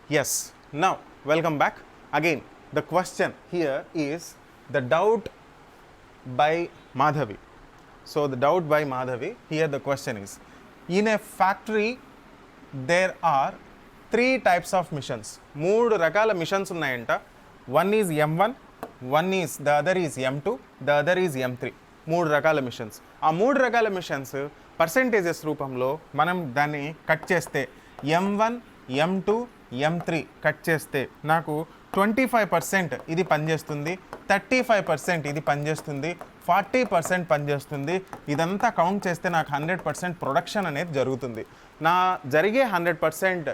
Yes. Now, welcome back. Again, the question here is the doubt by Madhavi. So, the doubt by Madhavi, here the question is, in a factory, there are three types of missions. మూడు రకాల machines ఉన్నాయంట. One is M1, one is the other is M2, the other is M3. మూడు రకాల machines. ఆ మూడు రకాల machines percentages రూపంలో మనం దాన్ని కట్ చేస్తే M1, M2, M3 కట్ చేస్తే నాకు 25% ఇది పనిచేస్తుంది, 35% ఇది పనిచేస్తుంది, 40% పనిచేస్తుంది. ఇదంతా కౌంట్ చేస్తే నాకు 100% ప్రొడక్షన్ అనేది జరుగుతుంది. నా జరిగే 100%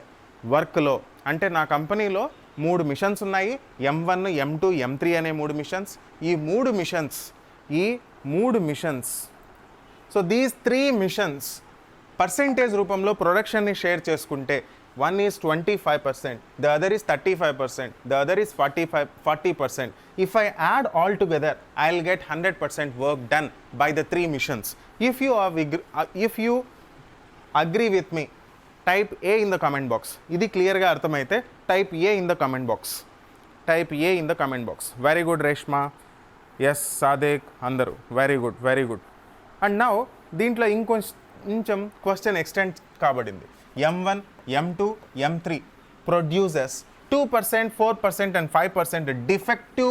వర్క్లో అంటే నా కంపెనీలో మూడు మిషన్స్ ఉన్నాయి. M1, M2, M3 అనే మూడు మిషన్స్. ఈ మూడు machines so these three machines percentage రూపంలో ప్రొడక్షన్ని షేర్ చేసుకుంటే one is 25%, the other is 35%, the other is 40%. If I add all together, I'll get 100% work done by the three missions. If you agree with me, type A in the comment box. Idi clear ga arthamaithe type A in the comment box. Type A in the comment box. Very good, Reshma. Yes, Sadek, andaru. Very good, very good. And now దీంట్లో ఇంకొంచెం question extend కాబడింది. M1, M2, M3 produces 2%, 4% and 5% defective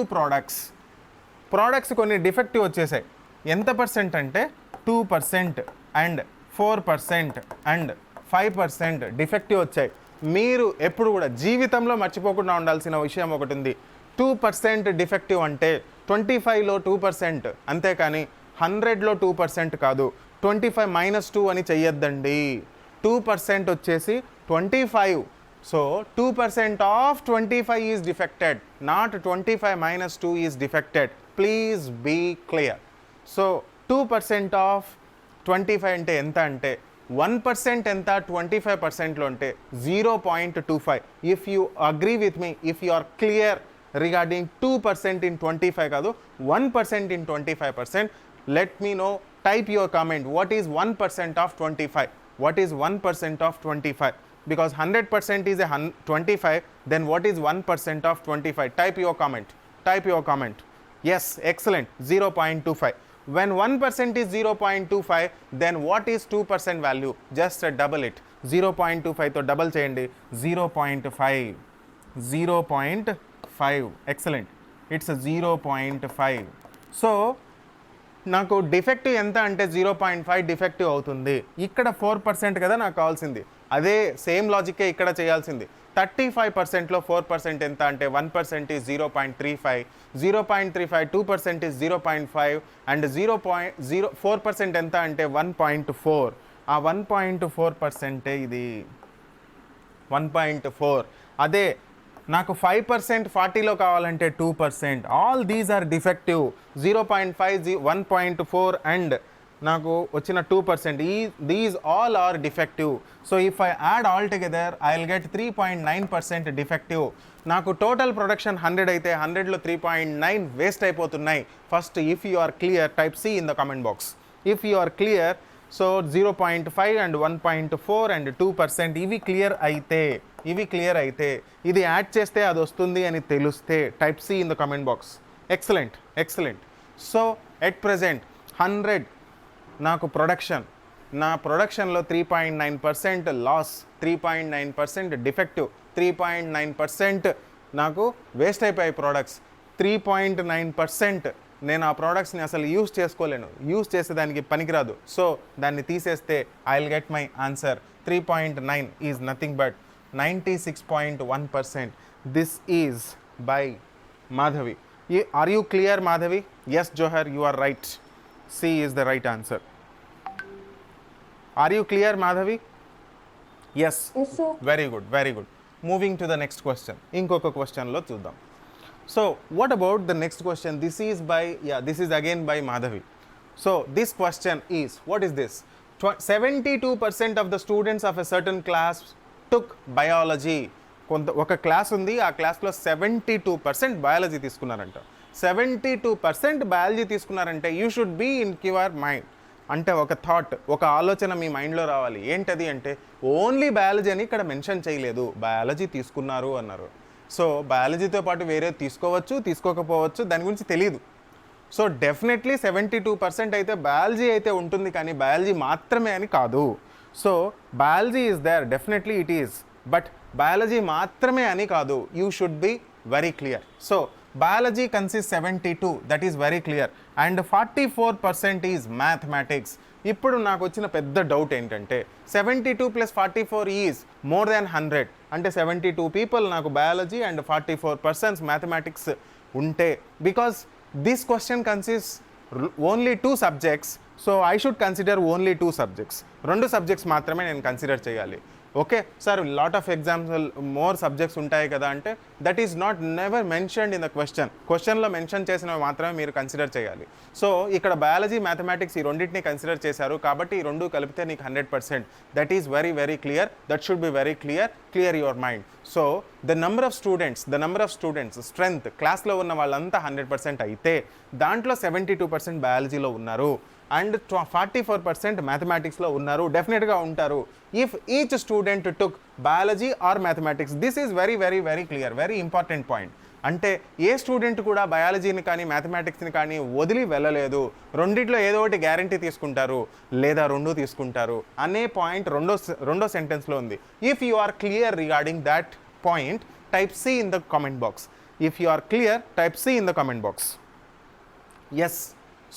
products కొన్ని defective వచ్చేసాయి. ఎంత percent అంటే 2% and 4% and 5% defective వచ్చాయి. మీరు ఎప్పుడు కూడా జీవితంలో మర్చిపోకుండా ఉండాల్సిన విషయం ఒకటి ఉంది. 2% డిఫెక్టివ్ అంటే 25లో 2%, అంతేకాని 100లో 2% కాదు. 25 - 2 అని చెయ్యొద్దండి. 2% వచ్చేసి 25. So 2% of 25 is defected, not 25 - 2 is defected. Please be clear. So 2% of 25 అంటే ఎంత అంటే 1% ఎంత 25%లో అంటే 0.25. If you agree with me, if you are clear regarding 2% in 25 కాదు 1% in 25%, let me know. Type your comment. What is 1% of 25? What is 1% of 25? Because 100% is 25, then what is 1% of 25? Type your comment. Yes, excellent. 0.25. When 1% is 0.25, then what is 2% value? Just double it. 0.25 తో double చేయండి. 0.5. 0.5. Excellent. It's a 0.5. So నాకు defective ఎంత అంటే 0.5 defective అవుతుంది. ఇక్కడ 4% కదా నాకు కావాల్సింది. అదే సేమ్ లాజిక్కే ఇక్కడ చేయాల్సింది. 35%లో 4% ఎంత అంటే 1% ఈజ్ 0.35, 0.35 2% ఈజ్ 0.5 అండ్ 4% ఎంత అంటే 1.4. ఆ 1.4% ఇది 1.4. అదే నాకు 5% 40లో కావాలంటే 2%. All these are defective. 0.5, 1.4 and నాకు వచ్చిన 2%. These all are defective. So if I add all together I will get 3.9% defective. నాకు టోటల్ ప్రొడక్షన్ 100 అయితే 100లో 3.9 వేస్ట్ అయిపోతున్నాయి. First if you are clear type C in the comment box. If you are clear, so 0.5 and 1.4 and 2% ఇవి clear అయితే ఇది add చేస్తే అది వస్తుంది అని తెలిస్తే type C in the comment box. Excellent. So at present 100 నాకు ప్రొడక్షన్, నా ప్రొడక్షన్లో 3.9% లాస్, 3.9% డిఫెక్టివ్, 3.9% నాకు వేస్ట్ అయిపోయాయి ప్రోడక్ట్స్. 3.9% నేను ఆ ప్రోడక్ట్స్ని అసలు యూస్ చేసుకోలేను, యూస్ చేసేదానికి పనికిరాదు. సో దాన్ని తీసేస్తే I will get my answer. 3.9 is nothing but 96.1%. This is by Madhavi. Are you clear Madhavi? Yes Johar, you are right. C is the right answer. Are you clear Madhavi? Yes. Yes, sir. Very good. Moving to the next question. ఇంకొక question లో చూద్దాం. So what about the next question? This is again by Madhavi. So this question is, what is this? 72% of the students of a certain class took biology. ఒక class ఉంది, ఆ క్లాస్లో 72% biology తీసుకున్నారంట. 72% biology తీసుకున్నారంటే you should be in your mind అంటే ఒక thought, ఒక ఆలోచన మీ మైండ్లో రావాలి. ఏంటది అంటే ఓన్లీ బయాలజీ అని ఇక్కడ మెన్షన్ చేయలేదు, బయాలజీ తీసుకున్నారు అన్నారు. సో బయాలజీతో పాటు వేరే తీసుకోవచ్చు, తీసుకోకపోవచ్చు, దాని గురించి తెలియదు. సో డెఫినెట్లీ 72% అయితే బయాలజీ అయితే ఉంటుంది, కానీ బయాలజీ మాత్రమే అని కాదు. So biology is there, definitely it is, but biology మాత్రమే అని కాదు. You should be very clear. So biology consist 72, that is very clear, and 44% is mathematics. ఇప్పుడు నాకు వచ్చిన పెద్ద డౌట్ ఏంటంటే 72 + 44 ఈజ్ మోర్ దాన్ 100, అంటే 72 పీపుల్ నాకు బయాలజీ అండ్ 44% మ్యాథమెటిక్స్ ఉంటే, because this question consists only 2 subjects, so I should consider only 2 subjects. 2 subjects మాత్రమే నేను కన్సిడర్ చేయాలి. Okay sir, lot of example more subjects ఉంటాయి కదా అంటే that is not never mentioned in the క్వశ్చన్లో mention చేసినవి మాత్రమే మీరు కన్సిడర్ చేయాలి. సో ఇక్కడ బయాలజీ మ్యాథమెటిక్స్ ఈ రెండింటిని కన్సిడర్ చేశారు కాబట్టి ఈ రెండు కలిపితే నీకు 100%. That is very very clear, that should be very clear your mind. So the number of students strength క్లాస్లో ఉన్న వాళ్ళంతా 100% అయితే దాంట్లో 72% బయాలజీలో ఉన్నారు అండ్ 44% మ్యాథమెటిక్స్లో ఉన్నారు, డెఫినెట్గా ఉంటారు. If each student took biology or mathematics, this is very very very clear, very important point. అంటే ఏ స్టూడెంట్ కూడా బయాలజీని కానీ మ్యాథమెటిక్స్ని కానీ వదిలి వెళ్ళలేదు, రెండిట్లో ఏదో ఒకటి గ్యారంటీ తీసుకుంటారు లేదా 2 తీసుకుంటారు అనే పాయింట్ రెండో సెంటెన్స్లో ఉంది. If you are clear regarding that point, type C in the comment box. If you are clear, type C in the comment box. Yes,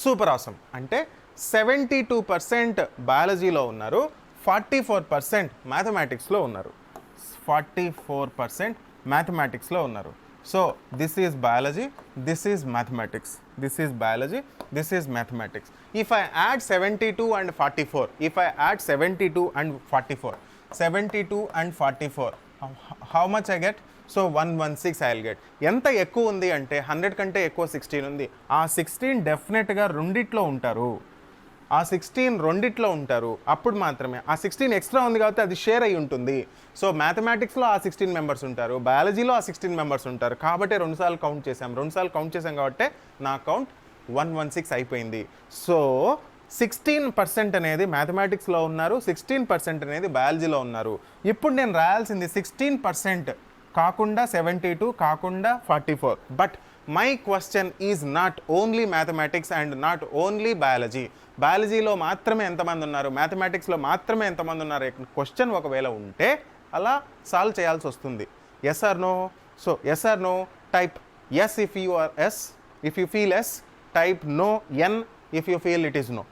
super awesome. అంటే 72% బయాలజీలో ఉన్నారు, 44% మ్యాథమెటిక్స్లో ఉన్నారు. 44% మ్యాథమెటిక్స్లో ఉన్నారు. So this is biology, this is mathematics, this is biology, this is mathematics. If I add 72 and 44, if I add 72 and 44, 72 and 44, how much I get? So 116 I will get. ఎంత ఎక్కువ ఉంది అంటే 100 కంటే ఎక్కువ 16 ఉంది. ఆ 16 డెఫినెట్గా రెండిట్లో ఉంటారు, ఆ 16 రెండిట్లో ఉంటారు. అప్పుడు మాత్రమే ఆ 16 ఎక్స్ట్రా ఉంది కాబట్టి అది షేర్ అయి ఉంటుంది. సో మ్యాథమెటిక్స్లో ఆ 16 మెంబర్స్ ఉంటారు, బయాలజీలో ఆ 16 మెంబర్స్ ఉంటారు. కాబట్టి 2 సార్లు కౌంట్ చేసాం కాబట్టి నా కౌంట్ 116 అయిపోయింది. సో 16% అనేది మ్యాథమెటిక్స్లో ఉన్నారు, 16% అనేది బయాలజీలో ఉన్నారు. ఇప్పుడు నేను రాయాల్సింది 16% కాకుండా 72 కాకుండా 44. But my question is not only mathematics and not only biology. బయాలజీలో మాత్రమే ఎంతమంది ఉన్నారు, మ్యాథమెటిక్స్లో మాత్రమే ఎంతమంది ఉన్నారు క్వశ్చన్ ఒకవేళ ఉంటే అలా సాల్వ్ చేయాల్సి వస్తుంది. Yes or no? So yes or no, type yes if you are yes, if you feel yes type no, N if you feel it is no.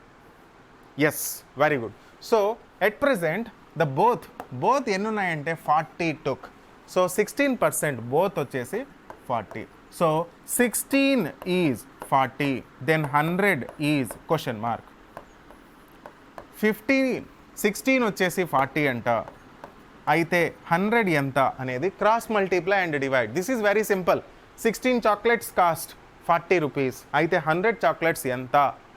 Yes, very good. So at present the both ఎన్ని ఉన్నాయంటే 40 took. So 16% both వచ్చేసి 40. So 16 is 40, then 100 is question mark. 16 వచ్చేసి 40 అంట, అయితే 100 ఎంత అనేది cross multiply and divide. This is very simple. 16 chocolates cost 40 rupees, అయితే 100 chocolates ఎంత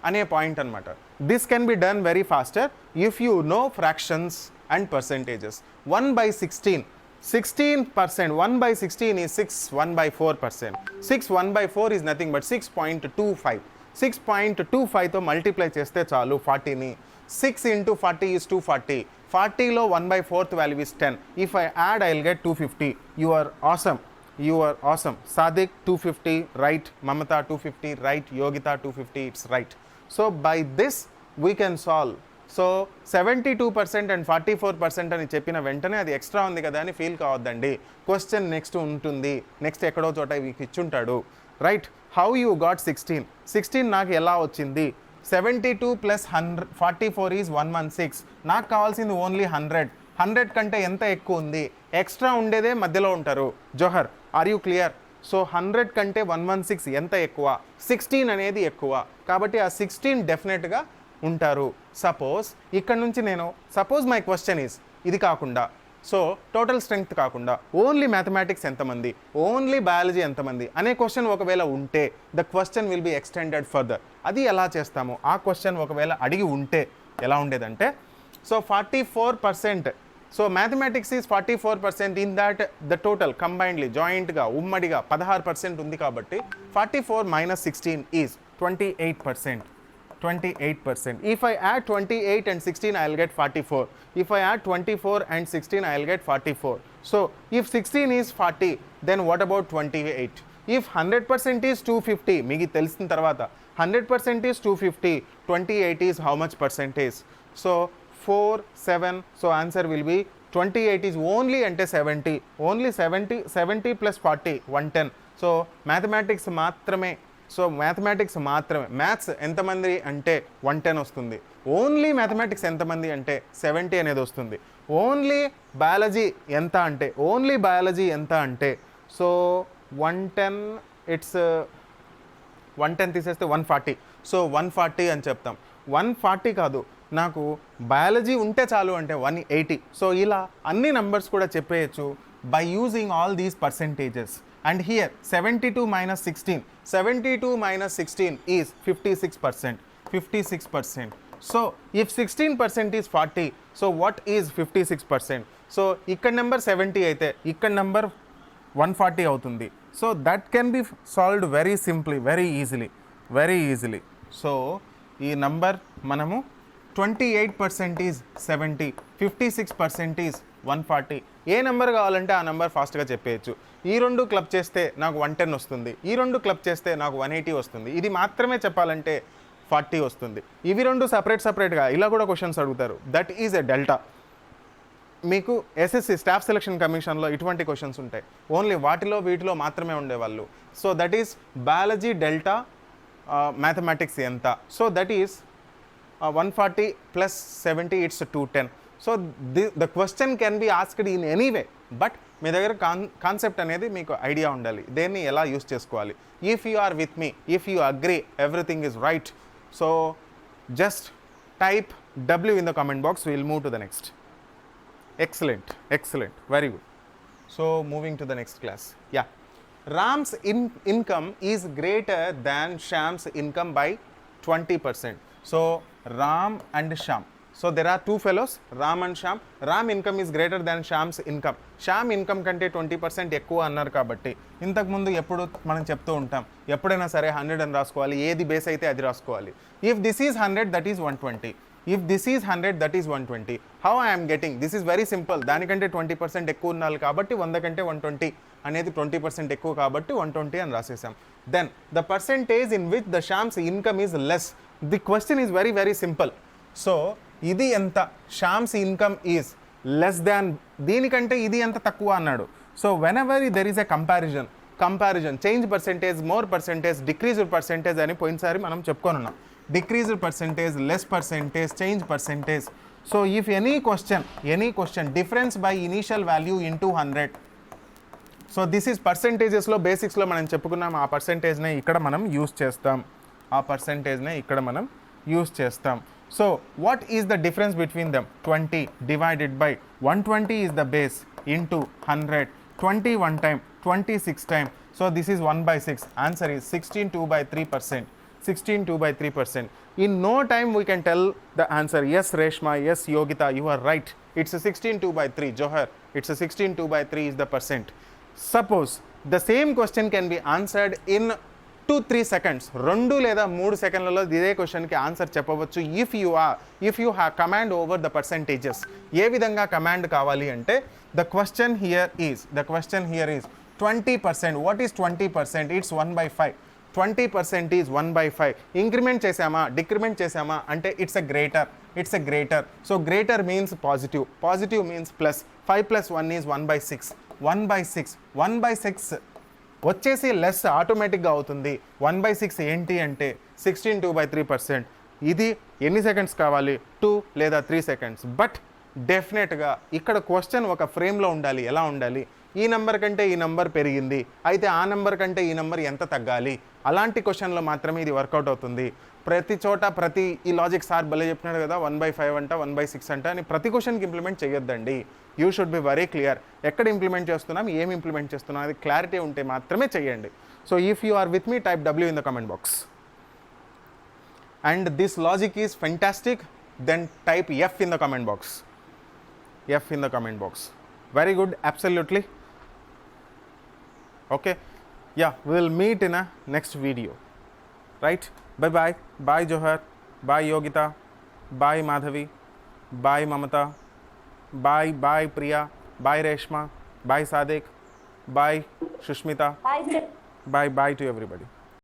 అనే పాయింట్ అనమాట. This can be done very faster if you know fractions and percentages. 1/16, 16%, 1/16 is 6, 1/4%. 6 1/4 is nothing but 6.25. 6.25తో multiply చేస్తే చాలు 40ని. 6 into 40 is 240. 40లో 1/4 value is 10. If I add, I will get 250. You are awesome. Sadik 250, right. Mamata 250, right. Yogita 250, it's right. So by this we can solve. So 72% and 44% అని చెప్పిన వెంటనే అది extra ఉంది కదా అని feel కావద్దండి. Question next ఉంటుంది, next ఎక్కడో చోట మీకు ఇచ్చుంటాడు, రైట్. హౌ యూ గాట్ 16 నాకు ఎలా వచ్చింది? 72 + 44 ఈజ్ 116. నాకు కావాల్సింది ఓన్లీ 100 కంటే ఎంత ఎక్కువ ఉంది, ఎక్స్ట్రా ఉండేదే మధ్యలో ఉంటారు. జోహర్, ఆర్ యూ క్లియర్? సో 100 కంటే 116 ఎంత ఎక్కువ? 16 అనేది ఎక్కువ, కాబట్టి ఆ 16 డెఫినెట్గా ఉంటారు. సపోజ్ ఇక్కడ నుంచి సపోజ్ మై క్వశ్చన్ ఈజ్ ఇది కాకుండా, సో టోటల్ స్ట్రెంగ్త్ కాకుండా ఓన్లీ మ్యాథమెటిక్స్ ఎంతమంది, ఓన్లీ బయాలజీ ఎంతమంది అనే క్వశ్చన్ ఒకవేళ ఉంటే the question will be extended further. అది ఎలా చేస్తాము? ఆ క్వశ్చన్ ఒకవేళ అడిగి ఉంటే ఎలా ఉండేదంటే, so 44%, so mathematics is 44%, in that the total combinedly జాయింట్గా ఉమ్మడిగా 16% ఉంది కాబట్టి 44 - 16 is 28%. 28%. If I add 28 and 16, I'll get 44. If I add 24 and 16, I'll get 44. So if 16 is 40, then what about 28? If 100% is 250, మీకు తెలిసిన తర్వాత 100% is 250, 28 is how much percentage? So 4, 7, so answer will be 28 is only అంటే 70, only 70 plus 40, 110. So mathematics మాత్రమే, so mathematics మాత్రమే, maths ఎంతమంది అంటే 110 వస్తుంది, only mathematics ఎంతమంది అంటే 70 అనేది వస్తుంది, ఓన్లీ బయాలజీ ఎంత అంటే, ఓన్లీ బయాలజీ ఎంత అంటే, సో 110 ఇట్స్ 110 తీసేస్తే 140, సో 140 అని చెప్తాం. 140 కాదు, నాకు బయాలజీ ఉంటే చాలు అంటే 180. సో ఇలా అన్ని నంబర్స్ కూడా చెప్పేయచ్చు by using all these percentages. And here 72 minus 16, 72 minus 16 is 56%, 56%. So if 16% is 40, so what is 56%? So ikkada number 70 aithe ikkada number 140 avutundi. So that can be solved very simply, very easily, very easily. So ee number manamu 28% is 70, 56% is 140. A number కావాలంటే ఆ number ఫాస్ట్గా చెప్పేయచ్చు. ఈ రెండు club చేస్తే నాకు 110 వస్తుంది, ఈ రెండు క్లబ్ చేస్తే నాకు 180 వస్తుంది, ఇది మాత్రమే చెప్పాలంటే 40 వస్తుంది. ఇవి రెండు సపరేట్గా ఇలా కూడా క్వశ్చన్స్ అడుగుతారు. That is a delta. మీకు ఎస్ఎస్సి స్టాఫ్ సెలక్షన్ కమిషన్లో ఇటువంటి క్వశ్చన్స్ ఉంటాయి, ఓన్లీ వీటిలో మాత్రమే ఉండేవాళ్ళు. So that is biology delta mathematics ఎంత. So that is 140 plus 70, it's 210. So the question can be asked in any way, but మీ దగ్గర కాన్సెప్ట్ అనేది మీకు ఐడియా ఉండాలి, దేన్ని ఎలా యూస్ చేసుకోవాలి. If you are with me, if you agree everything is right, so just type W in the comment box. We will move to the next. Excellent, excellent, very good. So moving to the next class. Yeah, Ram's income is greater than Shyam's income by 20%. So Ram and Shyam. So there are two fellows, Ram and Shyam. Ram income is greater than Shyam's income. Shyam income కంటే 20% ఎక్కువ అన్నారు కాబట్టి ఇంతకుముందు ఎప్పుడు మనం చెప్తూ ఉంటాం, ఎప్పుడైనా సరే 100 అని రాసుకోవాలి, ఏది బేస్ అయితే అది రాసుకోవాలి. If this is 100, that is 120. If this is 100, that is 120. How I'm getting, this is very simple. దానికంటే 20% ఎక్కువ ఉండాలి కాబట్టి 100 కంటే 120 అనేది 20% ఎక్కువ కాబట్టి 120 అని రాసేసాం. Then the percentage in which the Shyam's income is less. The question is very very simple. So ఇది ఎంత, Shyam's income is less than, దీనికంటే ఇది ఎంత తక్కువ అన్నాడు. So whenever there is a comparison change percentage, more percentage, decreased percentage అని పోయినసారి మనం చెప్పుకొని ఉన్నాం. Decreased percentage, less percentage, change percentage. So if any question difference by initial value into 100. So this is పర్సెంటేజెస్లో బేసిక్స్లో మనం చెప్పుకున్నాం, ఆ పర్సెంటేజ్నే ఇక్కడ మనం యూస్ చేస్తాం. So what is the difference between them? 20 divided by 120 is the base into 100. 20 one time, 26 time. So this is 1 by 6. Answer is 16 by 3%. 16 by 3%. In no time we can tell the answer. Yes Reshma, yes Yogita, you are right. It's a 16 by 3. Johar, it's a 16 by 3 is the percent. Suppose the same question can be answered in 2-3 seconds, 2 లేదా 3 సెకండ్లలో ఇదే క్వశ్చన్కి answer చెప్పవచ్చు. If you have command over the percentages. ఏ విధంగా command కావాలి అంటే the question here is 20%. What is 20%? It's 1/5. 20% is 1/5. Increment చేసామా, డిక్రిమెంట్ చేసామా అంటే it's a greater. So greater means positive means plus. 5 + 1 is 1/6. 1/6 వచ్చేసి లెస్ ఆటోమేటిక్గా అవుతుంది. 1/6 ఏంటి అంటే 16 by 3%. ఇది ఎన్ని సెకండ్స్ కావాలి, 2 లేదా 3 సెకండ్స్. బట్ డెఫినెట్గా ఇక్కడ క్వశ్చన్ ఒక ఫ్రేమ్లో ఉండాలి. ఎలా ఉండాలి, ఈ నెంబర్ కంటే ఈ నెంబర్ పెరిగింది, అయితే ఆ నెంబర్ కంటే ఈ నెంబర్ ఎంత తగ్గాలి, అలాంటి క్వశ్చన్లో మాత్రమే ఇది వర్కౌట్ అవుతుంది. ప్రతి చోట ఈ లాజిక్ సార్ భలే చెప్పినాడు కదా, 1/5 అంట, 1/6 అంట అని ప్రతి క్వశ్చన్కి ఇంప్లిమెంట్ చేయొద్దండి. You should be very clear. ఎక్కడ ఇంప్లిమెంట్ చేస్తున్నాం, ఏం ఇంప్లిమెంట్ చేస్తున్నాం అది క్లారిటీ ఉంటే మాత్రమే చేయండి. So if you are with me, type W in the comment box. And this logic is fantastic, then type F in the comment box. Very good, absolutely. Okay, yeah, we will meet in a next video, right? Bye Johar. Bye Yogita, bye Madhavi, bye Mamata, bye Priya, bye Reshma, bye Sadiq, bye Sushmita, Bye. Bye to everybody.